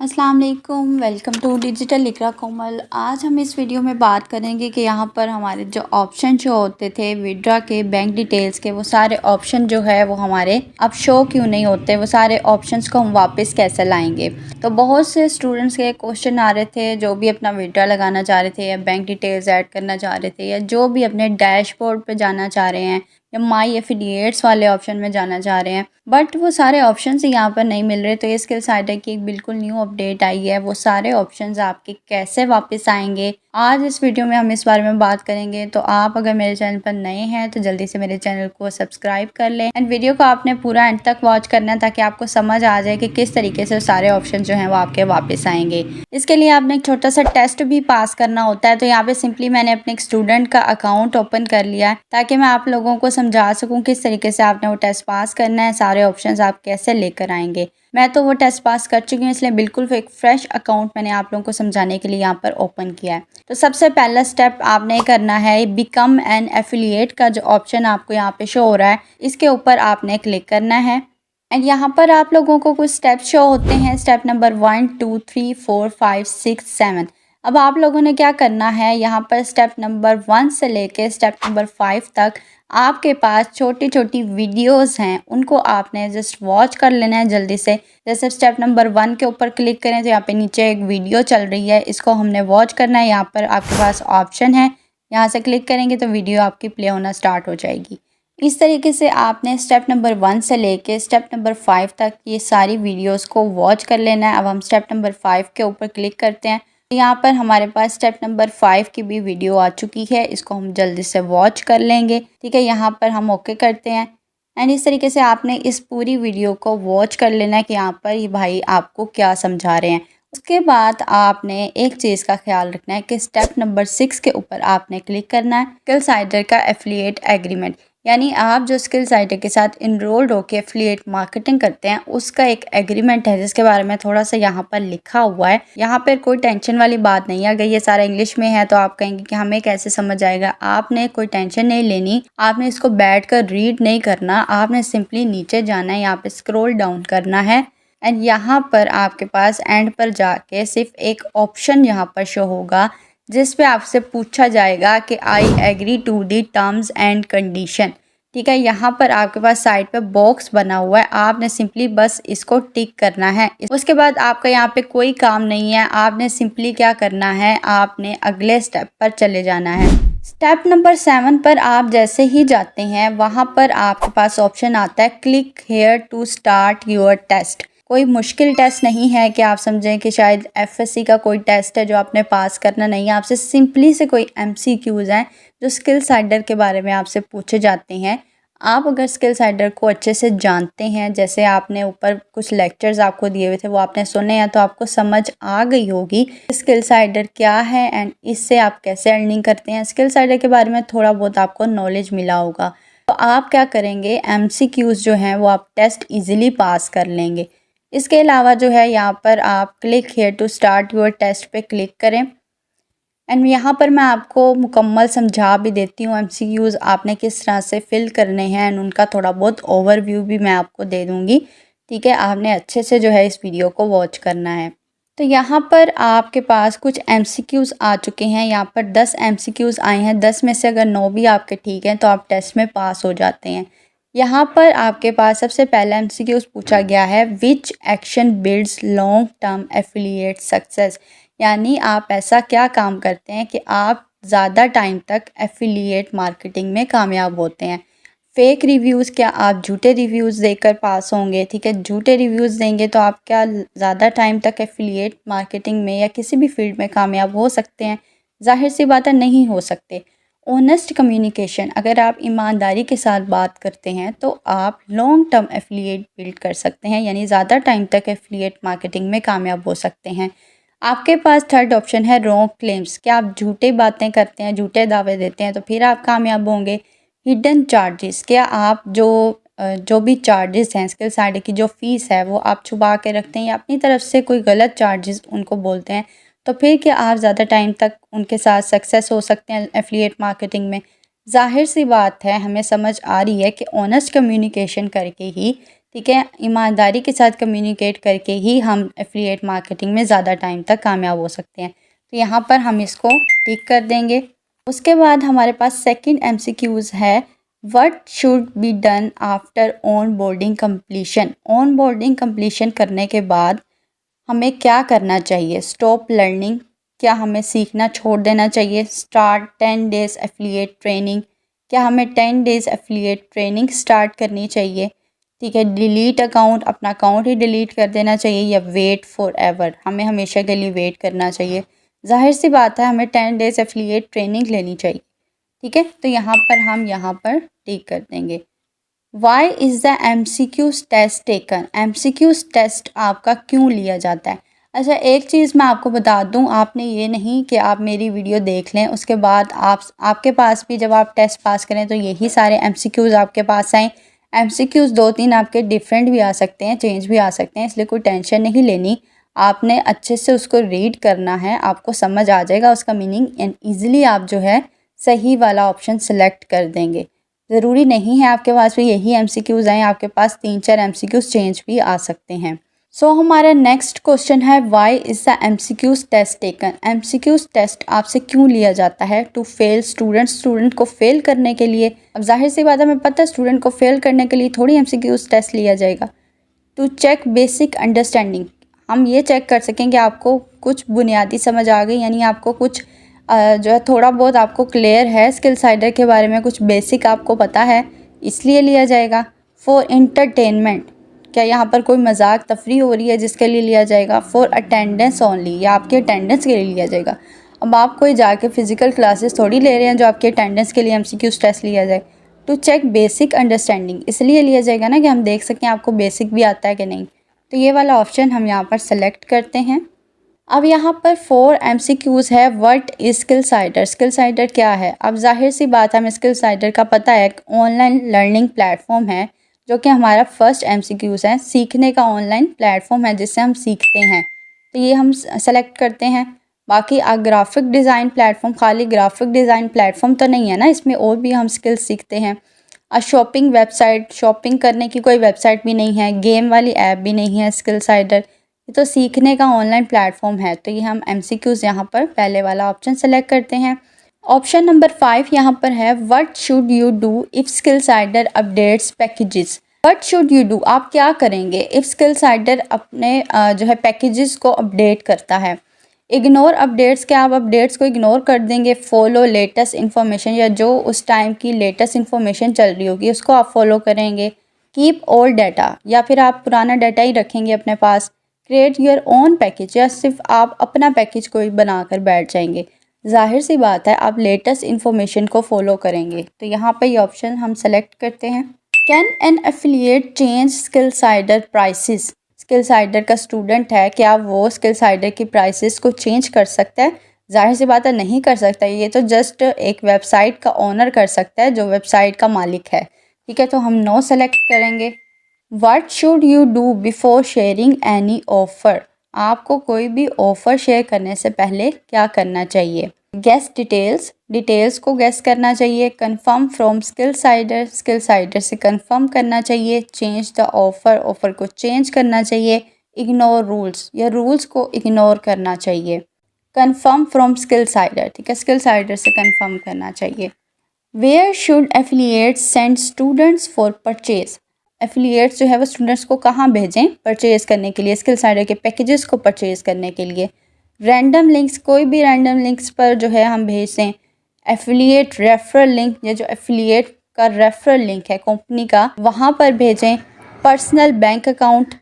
अस्सलाम वालेकुम, welcome to digital इकरा कोमल। आज हम इस वीडियो में बात करेंगे कि यहाँ पर हमारे जो ऑप्शन शो होते थे विड्रा के, बैंक डिटेल्स के, वो सारे ऑप्शन जो है वो हमारे अब शो क्यों नहीं होते, वो सारे ऑप्शंस को हम वापस कैसे लाएंगे। तो बहुत से स्टूडेंट्स के क्वेश्चन आ रहे थे जो भी अपना विड्रा लगाना चाह रहे थे या बैंक डिटेल्स ऐड करना चाह रहे थे या जो भी अपने डैशबोर्ड पर जाना चाह रहे हैं या माई एफिलिएट्स वाले ऑप्शन में जाना चाह रहे हैं, बट वो सारे ऑप्शंस यहाँ पर नहीं मिल रहे। तो ये स्किल साइडर की एक बिल्कुल न्यू अपडेट आई है, वो सारे ऑप्शंस आपके कैसे वापस आएंगे आज इस वीडियो में हम इस बारे में बात करेंगे। तो आप अगर मेरे चैनल पर नए हैं तो जल्दी से मेरे चैनल को सब्सक्राइब कर लें एंड वीडियो को आपने पूरा एंड तक वॉच करना है ताकि आपको समझ आ जाए कि किस तरीके से सारे ऑप्शन जो हैं वो आपके वापस आएंगे। इसके लिए आपने एक छोटा सा टेस्ट भी पास करना होता है। तो यहाँ पे सिंपली मैंने अपने एक स्टूडेंट का अकाउंट ओपन कर लिया है ताकि मैं आप लोगों को समझा सकूं किस तरीके से आपने वो टेस्ट पास करना है, सारे ऑप्शंस आप कैसे लेकर आएंगे। मैं तो वो टेस्ट पास कर चुकी हूँ, इसलिए बिल्कुल एक फ्रेश अकाउंट मैंने आप लोगों को समझाने के लिए यहाँ पर ओपन किया है। तो सबसे पहला स्टेप आपने करना है बिकम एन एफिलिएट का जो ऑप्शन आपको यहाँ पे शो हो रहा है, इसके ऊपर आपने क्लिक करना है एंड यहाँ पर आप लोगों को कुछ स्टेप शो होते हैं। Step number 1, 2, 3, 4, 5, 6, 7। अब आप लोगों ने क्या करना है, यहाँ पर स्टेप नंबर 1 से लेके स्टेप नंबर 5 तक आपके पास छोटी छोटी वीडियोस हैं, उनको आपने जस्ट वॉच कर लेना है जल्दी से। जैसे स्टेप नंबर 1 के ऊपर क्लिक करें तो यहाँ पे नीचे एक वीडियो चल रही है, इसको हमने वॉच करना है। यहाँ पर आपके पास ऑप्शन है, यहाँ से क्लिक करेंगे तो वीडियो आपकी प्ले होना स्टार्ट हो जाएगी। इस तरीके से आपने स्टेप नंबर 1 से लेके स्टेप नंबर 5 तक ये सारी वीडियोस को वॉच कर लेना है। अब हम स्टेप नंबर 5 के ऊपर क्लिक करते हैं, यहाँ पर हमारे पास स्टेप नंबर 5 की भी वीडियो आ चुकी है, इसको हम जल्दी से वॉच कर लेंगे। ठीक है, यहाँ पर हम ओके करते हैं एंड इस तरीके से आपने इस पूरी वीडियो को वॉच कर लेना है कि यहाँ पर ये भाई आपको क्या समझा रहे हैं। उसके बाद आपने एक चीज़ का ख्याल रखना है कि स्टेप नंबर 6 के ऊपर आपने क्लिक करना है स्किल साइडर का एफिलिएट एग्रीमेंट, यानी आप जो स्किल साइडर के साथ इनरोल्ड होकर एफिलिएट मार्केटिंग करते हैं उसका एक एग्रीमेंट है जिसके बारे में थोड़ा सा यहाँ पर लिखा हुआ है। यहाँ पर कोई टेंशन वाली बात नहीं है। अगर ये सारा इंग्लिश में है तो आप कहेंगे कि हमें कैसे समझ आएगा, आपने कोई टेंशन नहीं लेनी, आपने इसको बैठकर रीड नहीं करना, आपने सिंपली नीचे जाना है, यहाँ पे स्क्रॉल डाउन करना है एंड यहाँ पर आपके पास एंड पर जाके सिर्फ एक ऑप्शन यहाँ पर शो होगा जिस पे आपसे पूछा जाएगा कि I agree to the terms and condition. ठीक है, यहाँ पर आपके पास साइड पे बॉक्स बना हुआ है, आपने सिंपली बस इसको टिक करना है। उसके बाद आपका यहाँ पे कोई काम नहीं है, आपने सिंपली क्या करना है, आपने अगले स्टेप पर चले जाना है। स्टेप नंबर 7 पर आप जैसे ही जाते हैं वहाँ पर आपके पास ऑप्शन आता है click here to start your test. कोई मुश्किल टेस्ट नहीं है कि आप समझें कि शायद एफएससी का कोई टेस्ट है जो आपने पास करना नहीं है। आपसे सिंपली से कोई एमसीक्यूज़ हैं जो स्किल साइडर के बारे में आपसे पूछे जाते हैं। आप अगर स्किल साइडर को अच्छे से जानते हैं, जैसे आपने ऊपर कुछ लेक्चर्स आपको दिए हुए थे वो आपने सुने हैं, तो आपको समझ आ गई होगी स्किल साइडर क्या है एंड इससे आप कैसे अर्निंग करते हैं। स्किल साइडर के बारे में थोड़ा बहुत आपको नॉलेज मिला होगा। तो आप क्या करेंगे, एमसीक्यूज़ जो हैं वो आप टेस्ट ईजिली पास कर लेंगे। इसके अलावा जो है यहाँ पर आप click here to start your test पे क्लिक करें एंड यहाँ पर मैं आपको मुकम्मल समझा भी देती हूँ एमसीक्यूज़ आपने किस तरह से फिल करने हैं एंड उनका थोड़ा बहुत ओवरव्यू भी मैं आपको दे दूँगी। ठीक है, आपने अच्छे से जो है इस वीडियो को वॉच करना है। तो यहाँ पर आपके पास कुछ एमसीक्यूज़ आ चुके हैं, यहाँ पर 10 एमसीक्यूज़ आए हैं। 10 में से अगर 9 भी आपके ठीक हैं तो आप टेस्ट में पास हो जाते हैं। यहाँ पर आपके पास सबसे पहला एमसीक्यूज़ पूछा गया है विच action builds long term affiliate success, यानी आप ऐसा क्या काम करते हैं कि आप ज़्यादा टाइम तक एफिलिएट मार्केटिंग में कामयाब होते हैं। फेक रिव्यूज़, क्या आप झूठे रिव्यूज़ देकर पास होंगे। ठीक है, झूठे रिव्यूज़ देंगे तो आप क्या ज़्यादा टाइम तक एफिलिएट मार्केटिंग में या किसी भी फील्ड में कामयाब हो सकते हैं। जाहिर सी बात है नहीं हो सकते। ऑनेस्ट कम्युनिकेशन, अगर आप ईमानदारी के साथ बात करते हैं तो आप लॉन्ग टर्म एफिलिएट बिल्ड कर सकते हैं, यानी ज़्यादा टाइम तक एफिलिएट मार्केटिंग में कामयाब हो सकते हैं। आपके पास थर्ड ऑप्शन है रॉन्ग क्लेम्स, क्या आप झूठे बातें करते हैं, झूठे दावे देते हैं तो फिर आप कामयाब होंगे। हिडन चार्जेस, क्या आप जो भी चार्जेस हैं स्किल साइड की जो फ़ीस है वो आप छुपा के रखते हैं या अपनी तरफ से कोई गलत चार्जेस उनको बोलते हैं, तो फिर क्या आप ज़्यादा टाइम तक उनके साथ सक्सेस हो सकते हैं एफिलिएट मार्केटिंग में। जाहिर सी बात है, हमें समझ आ रही है कि ऑनेस्ट कम्युनिकेशन करके ही ठीक है, ईमानदारी के साथ कम्युनिकेट करके ही हम एफिलिएट मार्केटिंग में ज़्यादा टाइम तक कामयाब हो सकते हैं। तो यहाँ पर हम इसको टिक कर देंगे। उसके बाद हमारे पास सेकंड एमसीक्यूज़ है, what should be done after on boarding completion. On boarding completion करने के बाद हमें क्या करना चाहिए। स्टॉप लर्निंग, क्या हमें सीखना छोड़ देना चाहिए। स्टार्ट 10 डेज़ एफिलिएट ट्रेनिंग, क्या हमें 10 डेज़ एफिलिएट ट्रेनिंग स्टार्ट करनी चाहिए। ठीक है, डिलीट अकाउंट, अपना अकाउंट ही डिलीट कर देना चाहिए, या वेट फॉर एवर, हमें हमेशा के लिए वेट करना चाहिए। जाहिर सी बात है हमें 10 डेज़ एफिलिएट ट्रेनिंग लेनी चाहिए। ठीक है, तो यहाँ पर हम यहाँ पर टिक कर देंगे। Why is the MCQs test taken. MCQs test आपका क्यों लिया जाता है। अच्छा, एक चीज़ मैं आपको बता दूं, आपने ये नहीं कि आप मेरी वीडियो देख लें उसके बाद आपके पास भी जब आप टेस्ट पास करें तो यही सारे MCQs आपके पास आएँ। MCQs 2-3 आपके डिफरेंट भी आ सकते हैं, चेंज भी आ सकते हैं, इसलिए कोई टेंशन नहीं लेनी। आपने अच्छे से उसको रीड करना है, आपको समझ आ जाएगा उसका मीनिंग, एंड ईज़िली आप जो है सही वाला ऑप्शन सेलेक्ट कर देंगे। ज़रूरी नहीं है आपके पास भी यही MCQs आएँ, आपके पास 3-4 MCQs चेंज भी आ सकते हैं। सो हमारा नेक्स्ट क्वेश्चन है, why is the MCQs test taken. MCQs test आपसे क्यों लिया जाता है। टू फेल स्टूडेंट को फेल करने के लिए। अब जाहिर सी बात है हमें पता है स्टूडेंट को फेल करने के लिए थोड़ी MCQs टेस्ट लिया जाएगा। टू चेक बेसिक अंडरस्टैंडिंग, हम ये चेक कर सकें कि आपको कुछ बुनियादी समझ आ गई, यानी आपको कुछ जो है थोड़ा बहुत आपको क्लियर है स्किल साइडर के बारे में, कुछ बेसिक आपको पता है, इसलिए लिया जाएगा। फॉर एंटरटेनमेंट, क्या यहाँ पर कोई मजाक तफरी हो रही है जिसके लिए लिया जाएगा। फॉर अटेंडेंस ओनली, या आपके अटेंडेंस के लिए लिया जाएगा। अब आप कोई जाके फ़िज़िकल क्लासेस थोड़ी ले रहे हैं जो आपके अटेंडेंस के लिए MCQs टेस्ट लिया जाए। टू चेक बेसिक अंडरस्टैंडिंग, इसलिए लिया जाएगा ना कि हम देख सकें आपको बेसिक भी आता है कि नहीं। तो ये वाला ऑप्शन हम यहाँ पर सेलेक्ट करते हैं। अब यहाँ पर 4 MCQs है, what is skill cider. Skill cider क्या है। अब जाहिर सी बात है हमें स्किल साइडर का पता है, एक ऑनलाइन लर्निंग प्लेटफॉर्म है जो कि हमारा फर्स्ट MCQs है, सीखने का ऑनलाइन प्लेटफॉर्म है जिससे हम सीखते हैं। तो ये हम सेलेक्ट करते हैं। बाकी ग्राफिक डिज़ाइन प्लेटफॉर्म, खाली ग्राफिक डिज़ाइन प्लेटफॉर्म तो नहीं है ना, इसमें और भी हम स्किल्स सीखते हैं। शॉपिंग वेबसाइट, शॉपिंग करने की कोई वेबसाइट भी नहीं है, गेम वाली ऐप भी नहीं है स्किल साइडर, ये तो सीखने का ऑनलाइन प्लेटफॉर्म है। तो ये हम MCQs यहाँ पर पहले वाला ऑप्शन सेलेक्ट करते हैं। ऑप्शन नंबर 5 यहाँ पर है, what should you do if skill cider updates packages. What should you do, आप क्या करेंगे इफ़ स्किल साइडर अपने जो है पैकेजेस को अपडेट करता है। इग्नोर अपडेट्स, क्या आप अपडेट्स को इग्नोर कर देंगे। फॉलो लेटेस्ट इन्फॉर्मेशन, या जो उस टाइम की लेटेस्ट इन्फॉर्मेशन चल रही होगी उसको आप फॉलो करेंगे। कीप ओल्ड डाटा, या फिर आप पुराना डाटा ही रखेंगे अपने पास। क्रिएट योर ओन पैकेज, या सिर्फ आप अपना पैकेज कोई बना कर बैठ जाएंगे। जाहिर सी बात है आप लेटेस्ट इन्फॉर्मेशन को फॉलो करेंगे। तो यहाँ पे ये ऑप्शन हम सेलेक्ट करते हैं। Can an affiliate change skill cider prices. Skill sider का स्टूडेंट है, क्या वो स्किल साइडर की प्राइसेस को चेंज कर सकता है। जाहिर सी बात है नहीं कर सकता, ये तो जस्ट एक वेबसाइट का ओनर कर सकता है जो वेबसाइट का मालिक है। ठीक है, तो हम नो सेलेक्ट करेंगे। What should you do before sharing any offer, आपको कोई भी ऑफ़र शेयर करने से पहले क्या करना चाहिए। गेस डिटेल्स, डिटेल्स को गेस करना चाहिए। Confirm from skill cider, skill cider से कंफर्म करना चाहिए। चेंज द ऑफ़र, ऑफ़र को चेंज करना चाहिए। इग्नोर रूल्स, या रूल्स को इग्नोर करना चाहिए। कंफर्म फ्रॉम स्किल साइडर, ठीक है, स्किल साइडर से कंफर्म करना चाहिए। Where should affiliates send students for purchase, affiliates जो है वो स्टूडेंट्स को कहाँ भेजें परचेज़ करने के लिए, स्किल साइडर के पैकेजेस को परचेज़ करने के लिए। रैंडम लिंक्स, कोई भी रैंडम लिंक्स पर जो है हम भेज दें। एफिलिएट रेफरल लिंक, या जो एफिलिएट का रेफरल लिंक है कंपनी का, वहाँ पर भेजें। Personal bank account,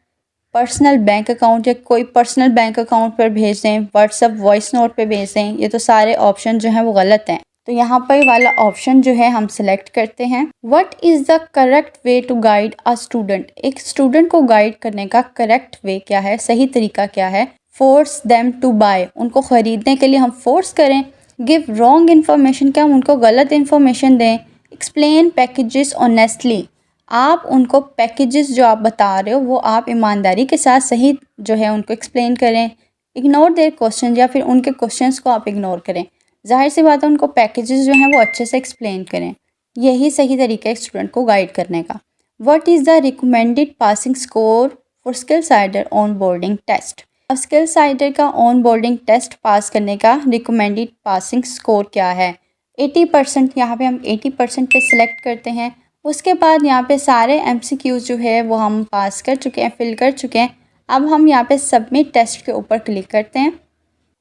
personal bank account या कोई पर्सनल बैंक अकाउंट पर भेज दें। व्हाट्सअप वॉइस नोट पे भेज दें। ये तो सारे ऑप्शन जो हैं वो गलत हैं, तो यहाँ पर वाला ऑप्शन जो है हम सिलेक्ट करते हैं। What is the correct way to guide a student, एक स्टूडेंट को गाइड करने का करेक्ट वे क्या है, सही तरीका क्या है। फोर्स देम टू बाय, उनको ख़रीदने के लिए हम फोर्स करें। गिव रॉन्ग इन्फॉर्मेशन, क्या हम उनको गलत इन्फॉर्मेशन दें। एक्सप्लेन पैकेजेस ऑनेस्टली, आप उनको पैकेजेस जो आप बता रहे हो वो आप ईमानदारी के साथ सही जो है उनको एक्सप्लेन करें। इग्नोर देयर क्वेश्चन, या फिर उनके क्वेश्चंस को आप इग्नोर करें। जाहिर सी बात है उनको पैकेजेस जो हैं वो अच्छे से एक्सप्लेन करें। यही सही तरीका है स्टूडेंट को गाइड करने का। What is the recommended passing score for skill sider onboarding test. अब स्किल साइडर का ऑन बोर्डिंग टेस्ट पास करने का रिकमेंडेड पासिंग स्कोर क्या है। 80%, यहाँ पे हम 80% पे सिलेक्ट करते हैं। उसके बाद यहाँ पे सारे MCQs जो है वो हम पास कर चुके हैं, फिल कर चुके हैं। अब हम यहाँ पे सबमिट टेस्ट के ऊपर क्लिक करते हैं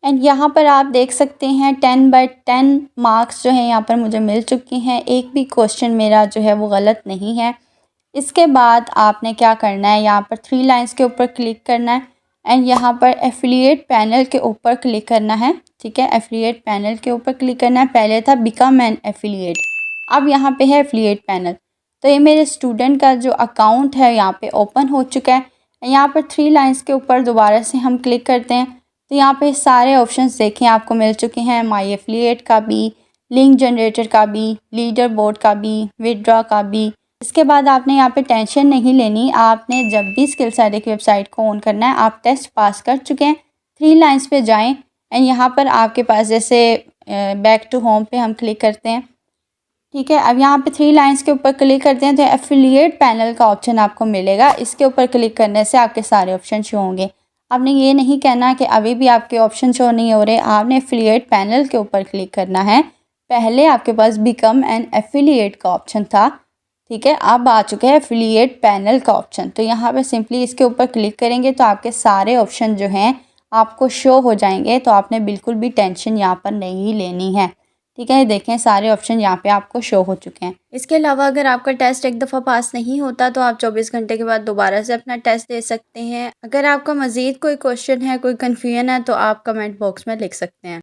एंड यहाँ पर आप देख सकते हैं 10/10 मार्क्स जो हैं यहाँ पर मुझे मिल चुके हैं। एक भी क्वेश्चन मेरा जो है वो गलत नहीं है। इसके बाद आपने क्या करना है, यहाँ पर 3 लाइंस के ऊपर क्लिक करना है एंड यहाँ पर एफिलिएट पैनल के ऊपर क्लिक करना है। ठीक है, एफिलिएट पैनल के ऊपर क्लिक करना है। पहले था बिकम एन एफिलिएट, अब यहाँ पे है एफिलिएट पैनल। तो ये मेरे स्टूडेंट का जो अकाउंट है यहाँ पे ओपन हो चुका है। यहाँ पर 3 लाइंस के ऊपर दोबारा से हम क्लिक करते हैं तो यहाँ पे सारे ऑप्शंस देखें आपको मिल चुके हैं। माई एफिलिएट का भी, लिंक जनरेटर का भी, लीडर बोर्ड का भी, विदड्रॉ का भी। इसके बाद आपने यहाँ पे टेंशन नहीं लेनी। आपने जब भी स्किल साइडर की वेबसाइट को ऑन करना है, आप टेस्ट पास कर चुके हैं, 3 लाइंस पे जाएं एंड यहाँ पर आपके पास जैसे बैक टू होम पे हम क्लिक करते हैं। ठीक है, अब यहाँ पे 3 लाइंस के ऊपर क्लिक करते हैं तो एफिलिएट पैनल का ऑप्शन आपको मिलेगा। इसके ऊपर क्लिक करने से आपके सारे ऑप्शन शो होंगे। आपने ये नहीं कहना कि अभी भी आपके ऑप्शन शो नहीं हो रहे, आपने एफिलिएट पैनल के ऊपर क्लिक करना है। पहले आपके पास बिकम एन एफिलिएट का ऑप्शन था, ठीक है, अब आ चुका है एफिलिएट पैनल का ऑप्शन। तो यहाँ पे सिंपली इसके ऊपर क्लिक करेंगे तो आपके सारे ऑप्शन जो हैं आपको शो हो जाएंगे। तो आपने बिल्कुल भी टेंशन यहाँ पर नहीं लेनी है। ठीक है, देखें सारे ऑप्शन यहाँ पे आपको शो हो चुके हैं। इसके अलावा अगर आपका टेस्ट एक दफ़ा पास नहीं होता तो आप 24 घंटे के बाद दोबारा से अपना टेस्ट दे सकते हैं। अगर आपका मज़ीद कोई क्वेश्चन है, कोई कन्फ्यूजन है तो आप कमेंट बॉक्स में लिख सकते हैं।